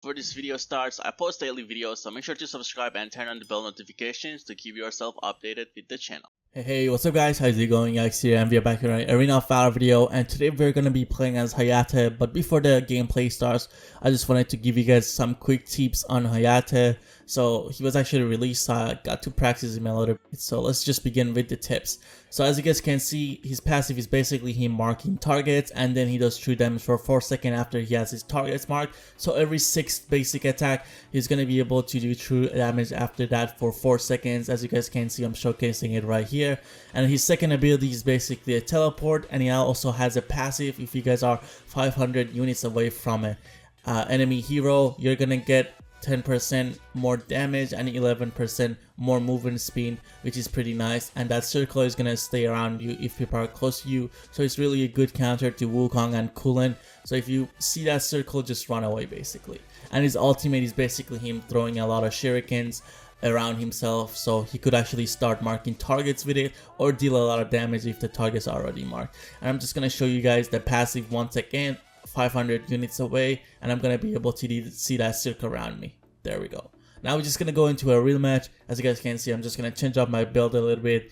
Before this video starts, I post daily videos, so make sure to subscribe and turn on the bell notifications to keep yourself updated with the channel. Hey, what's up guys, how's it going? YikeZ here, and we're back in an Arena of Valor video, and today we're going to be playing as Hayate. But before the gameplay starts, I just wanted to give you guys some quick tips on Hayate. So he was actually released, so I got to practice him a little bit. So let's just begin with the tips. So as you guys can see, his passive is basically him marking targets, and then he does true damage for 4 seconds after he has his targets marked. So every 6th basic attack, he's going to be able to do true damage after that for 4 seconds. As you guys can see, I'm showcasing it right here. And his second ability is basically a teleport, and he also has a passive. If you guys are 500 units away from a enemy hero, you're gonna get 10% more damage and 11% more movement speed, which is pretty nice. And that circle is gonna stay around you if people are close to you, so it's really a good counter to Wukong and Kulin. So if you see that circle, just run away basically. And his ultimate is basically him throwing a lot of shurikens around himself, so he could actually start marking targets with it or deal a lot of damage if the targets are already marked. And I'm just gonna show you guys the passive once again, 500 units away, and I'm gonna be able to see that circle around me. There we go. Now we're just gonna go into a real match. As you guys can see, I'm just gonna change up my build a little bit.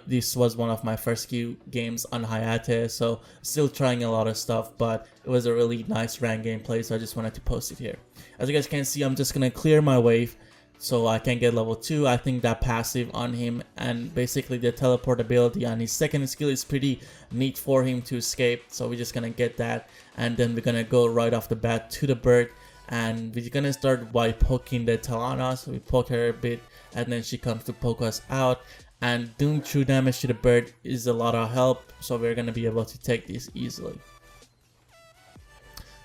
This was one of my first few games on Hayate, so still trying a lot of stuff, but it was a really nice rank gameplay, so I just wanted to post it here. As you guys can see, I'm just gonna clear my wave so I can get level 2. I think that passive on him and basically the teleport ability on his second skill is pretty neat for him to escape, so we're just gonna get that, and then we're gonna go right off the bat to the bird, and we're gonna start by poking the Talana. So we poke her a bit, and then she comes to poke us out, and doing true damage to the bird is a lot of help, so we're gonna be able to take this easily.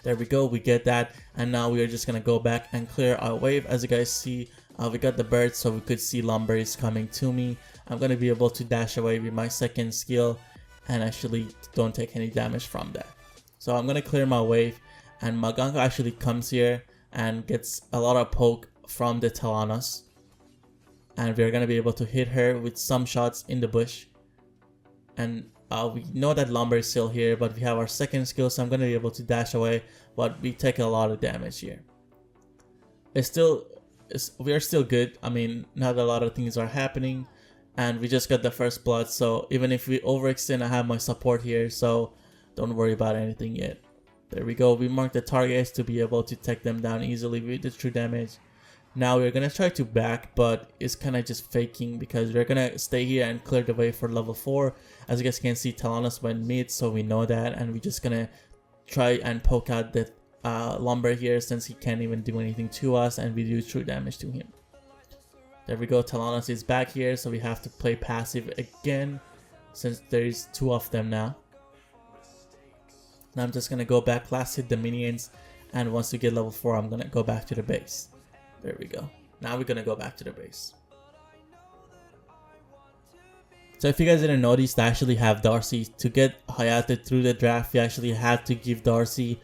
There we go, we get that, and now we are just gonna go back and clear our wave. As you guys see, we got the bird, so we could see lumber is coming to me. I'm gonna be able to dash away with my second skill and actually don't take any damage from that. So I'm gonna clear my wave, and Maganga actually comes here and gets a lot of poke from the Talanas, and we're gonna be able to hit her with some shots in the bush. And we know that lumber is still here, but we have our second skill, so I'm gonna be able to dash away, but we take a lot of damage here. We are still good. I mean, not a lot of things are happening, and we just got the first blood, so even if we overextend, I have my support here, so don't worry about anything yet. There we go, we mark the targets to be able to take them down easily with the true damage. Now we're gonna try to back, but it's kind of just faking because we're gonna stay here and clear the way for level 4. As you guys can see, Talanas went mid, so we know that, and we're just gonna try and poke out the lumber here since he can't even do anything to us, and we do true damage to him. There we go, Talanas is back here, so we have to play passive again since there is 2 of them now. Now I'm just gonna go back, last hit the minions, and once we get level 4, I'm gonna go back to the base. There we go. Now we're gonna go back to the base. So if you guys didn't notice, they actually have Darcy. To get Hayate through the draft, we actually had to give Darcy,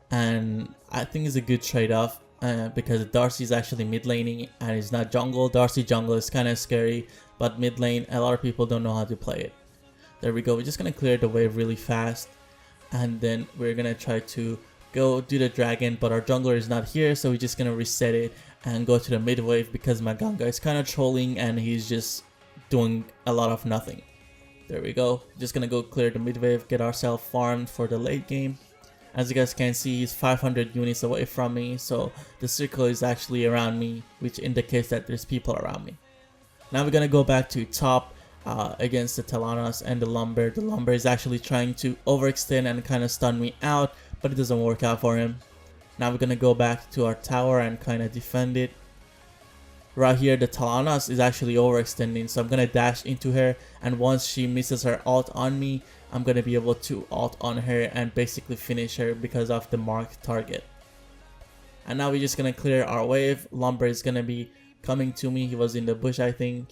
and I think it's a good trade-off because Darcy is actually mid laning and it's not jungle. Darcy jungle is kind of scary, but mid lane, a lot of people don't know how to play it. There we go. We're just gonna clear the wave really fast, and then we're gonna try to go do the dragon, but our jungler is not here, so we're just gonna reset it and go to the mid wave because Maganga is kind of trolling and he's just doing a lot of nothing. There we go, just gonna go clear the mid wave, get ourselves farmed for the late game. As you guys can see, he's 500 units away from me, so the circle is actually around me, which indicates that there's people around me. Now we're gonna go back to top against the Talanas and the lumber. The lumber is actually trying to overextend and kind of stun me out, but it doesn't work out for him. Now we're gonna go back to our tower and kind of defend it. Right here, the Talanas is actually overextending, so I'm gonna dash into her, and once she misses her ult on me, I'm gonna be able to ult on her and basically finish her because of the marked target. And now we're just gonna clear our wave. Lumber is gonna be coming to me. He was in the bush, I think.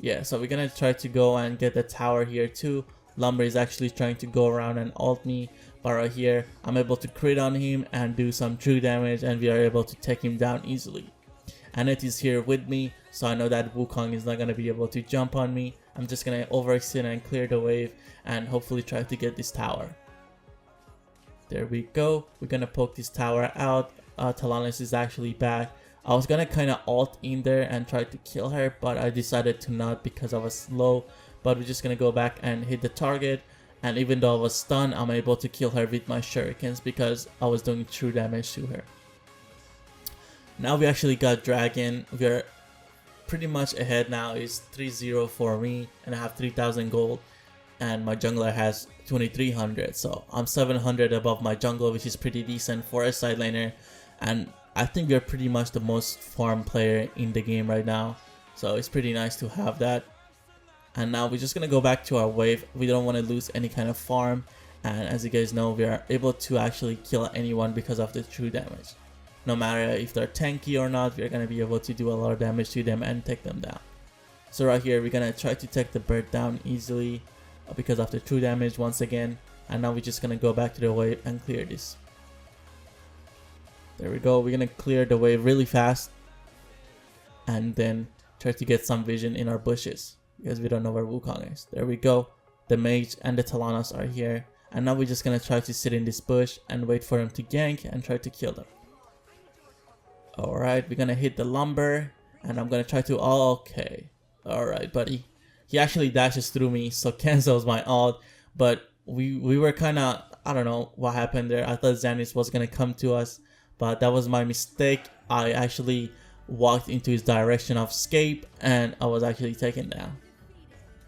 Yeah, so we're gonna try to go and get the tower here too. Lumber is actually trying to go around and ult me, but right here I'm able to crit on him and do some true damage, and we are able to take him down easily. Annette is here with me, so I know that Wukong is not going to be able to jump on me. I'm just going to overextend and clear the wave and hopefully try to get this tower. There we go. We're going to poke this tower out. Talanis is actually back. I was gonna kind of ult in there and try to kill her, but I decided to not because I was slow. But we're just gonna go back and hit the target, and even though I was stunned, I'm able to kill her with my shurikens because I was doing true damage to her. Now we actually got dragon. We're pretty much ahead now. It's 3-0 for me, and I have 3,000 gold, and my jungler has 2,300. So I'm 700 above my jungler, which is pretty decent for a side laner. And I think we're pretty much the most farm player in the game right now. So it's pretty nice to have that. And now we're just gonna go back to our wave. We don't want to lose any kind of farm, and as you guys know, we are able to actually kill anyone because of the true damage. No matter if they're tanky or not, we're gonna be able to do a lot of damage to them and take them down. So right here, we're gonna try to take the bird down easily because of the true damage once again. And now we're just gonna go back to the wave and clear this. There we go. We're gonna clear the wave really fast, and then try to get some vision in our bushes because we don't know where Wukong is. There we go. The mage and the Talanos are here, and now we're just gonna try to sit in this bush and wait for him to gank and try to kill them. Alright, we're gonna hit the lumber, and I'm gonna try to... Oh, okay. Alright, buddy. He actually dashes through me, so cancels my ult, but we were kinda... I don't know what happened there. I thought Xanis was gonna come to us, but that was my mistake. I actually walked into his direction of escape, and I was actually taken down.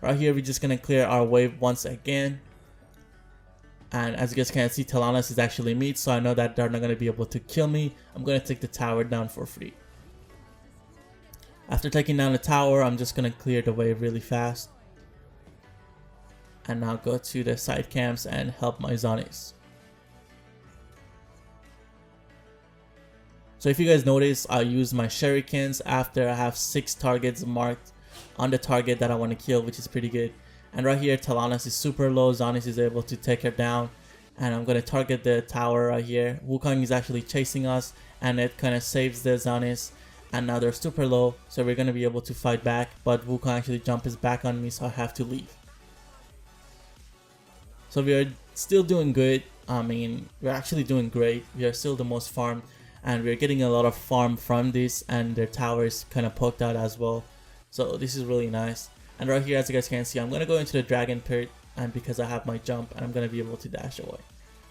Right here, we're just gonna clear our wave once again. And as you guys can see, Talanos is actually mid, so I know that they're not going to be able to kill me. I'm going to take the tower down for free. After taking down the tower, I'm just going to clear the wave really fast. And now go to the side camps and help my Xanis. So if you guys notice, I use my shurikens after I have 6 targets marked on the target that I want to kill, which is pretty good. And right here, Talanos is super low. Xanis is able to take her down. And I'm going to target the tower right here. Wukong is actually chasing us, and it kind of saves the Xanis. And now they're super low, so we're going to be able to fight back. But Wukong actually jumps back on me, so I have to leave. So we are still doing good. I mean, we're actually doing great. We are still the most farmed, and we're getting a lot of farm from this. And their tower is kind of poked out as well. So this is really nice. And right here, as you guys can see, I'm going to go into the dragon pit, and because I have my jump, and I'm going to be able to dash away.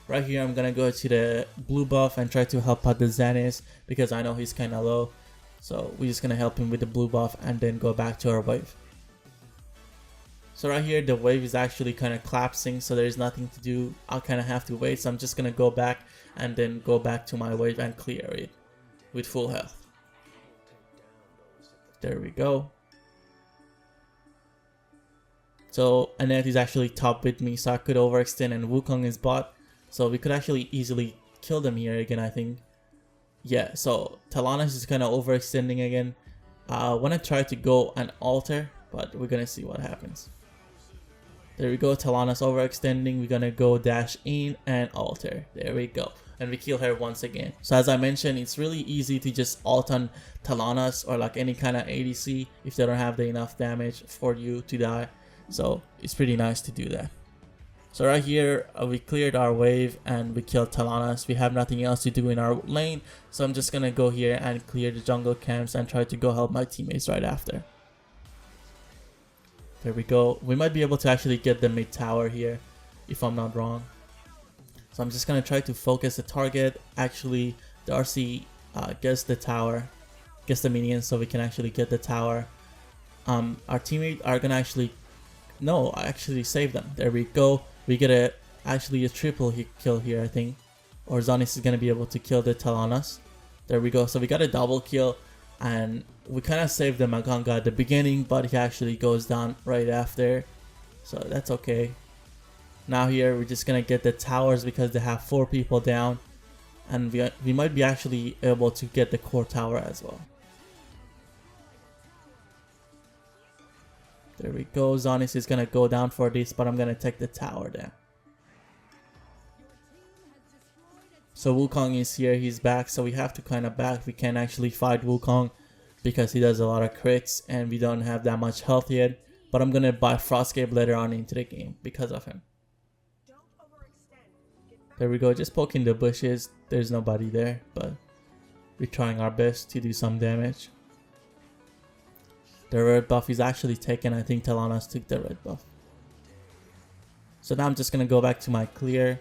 Right here, I'm going to go to the blue buff and try to help out the Xanis because I know he's kind of low. So we're just going to help him with the blue buff and then go back to our wave. So right here, the wave is actually kind of collapsing, so there's nothing to do. I'll kind of have to wait, so I'm just going to go back and then go back to my wave and clear it with full health. There we go. So Annette is actually top with me, so I could overextend, and Wukong is bot. So we could actually easily kill them here again, I think. Yeah, so Talanos is kind of overextending again. I want to try to go and alter, but we're going to see what happens. There we go, Talanos overextending. We're going to go dash in and alter. There we go. And we kill her once again. So as I mentioned, it's really easy to just ult on Talanos or like any kind of ADC if they don't have the enough damage for you to die. So it's pretty nice to do that. So right here, we cleared our wave and we killed Talanos. We have nothing else to do in our lane. So I'm just going to go here and clear the jungle camps and try to go help my teammates right after. There we go. We might be able to actually get the mid tower here, if I'm not wrong. So I'm just going to try to focus the target. Actually, Darcy gets the tower, gets the minions so we can actually get the tower. Our teammates are going to actually... No, I actually saved them. There we go. We get actually a triple kill here, I think. Or Xanis is going to be able to kill the Talanos. There we go. So we got a double kill. And we kind of saved the Maganga at the beginning, but he actually goes down right after. So that's okay. Now here, we're just going to get the towers because they have 4 people down. And we might be actually able to get the core tower as well. There we go. Xanis is going to go down for this, but I'm going to take the tower down. So Wukong is here. He's back. So we have to kind of back. We can't actually fight Wukong because he does a lot of crits and we don't have that much health yet. But I'm going to buy Frostcape later on into the game because of him. There we go. Just poking the bushes. There's nobody there, but we're trying our best to do some damage. The red buff is actually taken. I think Talanos took the red buff. So now I'm just gonna go back to my clear,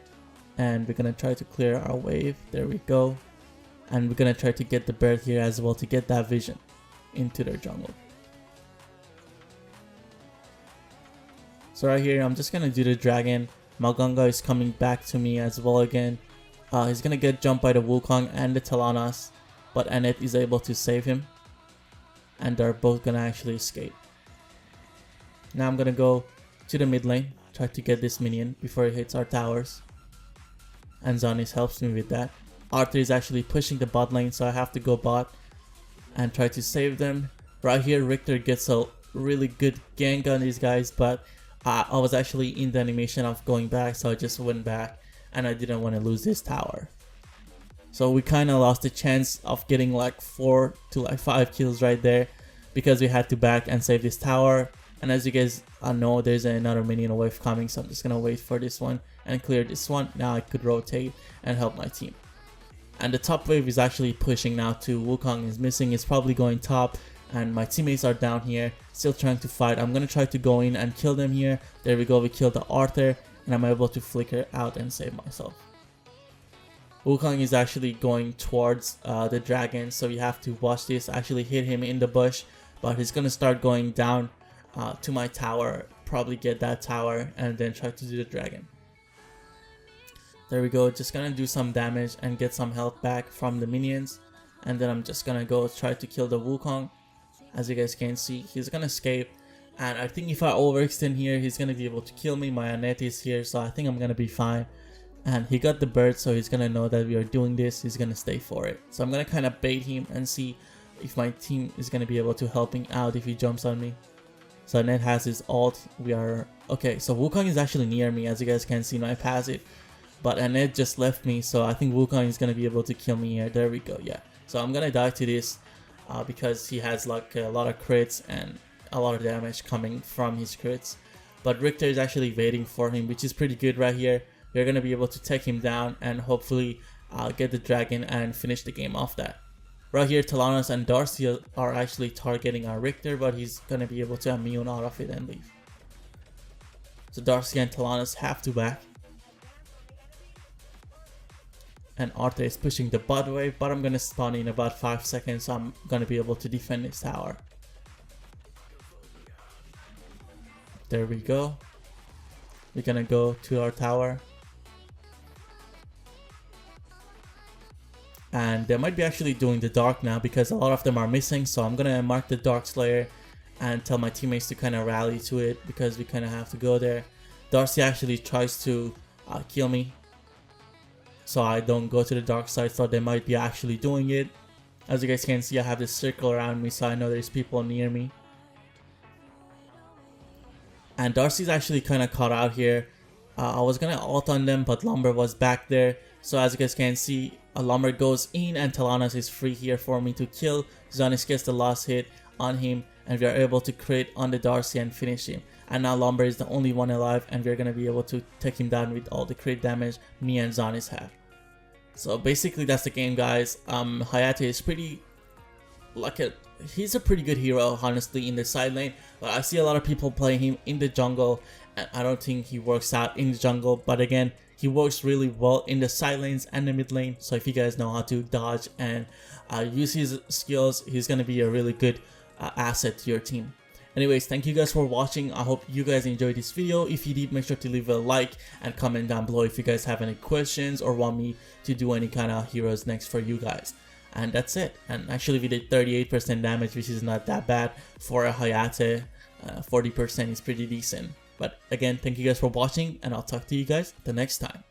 and we're gonna try to clear our wave. There we go. And we're gonna try to get the bird here as well to get that vision into their jungle. So right here, I'm just gonna do the dragon. Malganga is coming back to me as well again. He's gonna get jumped by the Wukong and the Talanos, but Annette is able to save him. And they're both gonna actually escape. Now I'm gonna go to the mid lane, try to get this minion before it hits our towers. And Zanis helps me with that. Arthur is actually pushing the bot lane, so I have to go bot and try to save them. Right here, Richter gets a really good gank on these guys, but I was actually in the animation of going back, so I just went back and I didn't want to lose this tower. So we kind of lost the chance of getting like 4 to like 5 kills right there because we had to back and save this tower. And as you guys know, there's another minion wave coming, so I'm just gonna wait for this one and clear this one. Now I could rotate and help my team. And the top wave is actually pushing now too. Wukong is missing, it's probably going top, and my teammates are down here still trying to fight. I'm gonna try to go in and kill them here. There we go, we killed the Arthur, and I'm able to flicker out and save myself. Wukong is actually going towards the dragon, so you have to watch this. Actually hit him in the bush, but he's gonna start going down to my tower, probably get that tower and then try to do the dragon. There we go, just gonna do some damage and get some health back from the minions, and then I'm just gonna go try to kill the Wukong. As you guys can see, he's gonna escape, and I think if I overextend here, he's gonna be able to kill me. My Annette is here, so I think I'm gonna be fine. And he got the bird, so he's gonna know that we are doing this. He's gonna stay for it. So I'm gonna kind of bait him and see if my team is gonna be able to help him out if he jumps on me. So Annette has his ult. We are okay. So Wukong is actually near me, as you guys can see my passive. But Annette just left me, so I think Wukong is gonna be able to kill me here. There we go. Yeah. So I'm gonna die to this because he has like a lot of crits and a lot of damage coming from his crits. But Richter is actually waiting for him, which is pretty good right here. We're gonna be able to take him down and hopefully get the dragon and finish the game off that. Right here, Talanos and Darcy are actually targeting our Richter, but he's gonna be able to immune out of it and leave. So Darcy and Talanos have to back. And Arthur is pushing the bot wave, but I'm gonna spawn in about 5 seconds, so I'm gonna be able to defend this tower. There we go. We're gonna go to our tower. And they might be actually doing the dark now because a lot of them are missing, so I'm gonna mark the Dark Slayer and tell my teammates to kind of rally to it because we kind of have to go there. Darcy actually tries to kill me, so I don't go to the dark side, so they might be actually doing it. As you guys can see, I have this circle around me, so I know there's people near me. And Darcy's actually kind of caught out here. I was gonna ult on them, but Lumber was back there. So as you guys can see, Lumber goes in and Talanos is free here for me to kill. Zanis gets the last hit on him, and we are able to crit on the Darcy and finish him. And now Lumber is the only one alive, and we're gonna be able to take him down with all the crit damage me and Zanis have. So basically that's the game, guys. Hayate is pretty he's a pretty good hero, honestly, in the side lane, but I see a lot of people playing him in the jungle, and I don't think he works out in the jungle. But again, he works really well in the side lanes and the mid lane, so if you guys know how to dodge and use his skills, he's gonna be a really good asset to your team. Anyways, thank you guys for watching. I hope you guys enjoyed this video. If you did, make sure to leave a like and comment down below if you guys have any questions or want me to do any kind of heroes next for you guys. And that's it. And actually we did 38% damage, which is not that bad for a Hayate. 40% is pretty decent. But again, thank you guys for watching, and I'll talk to you guys the next time.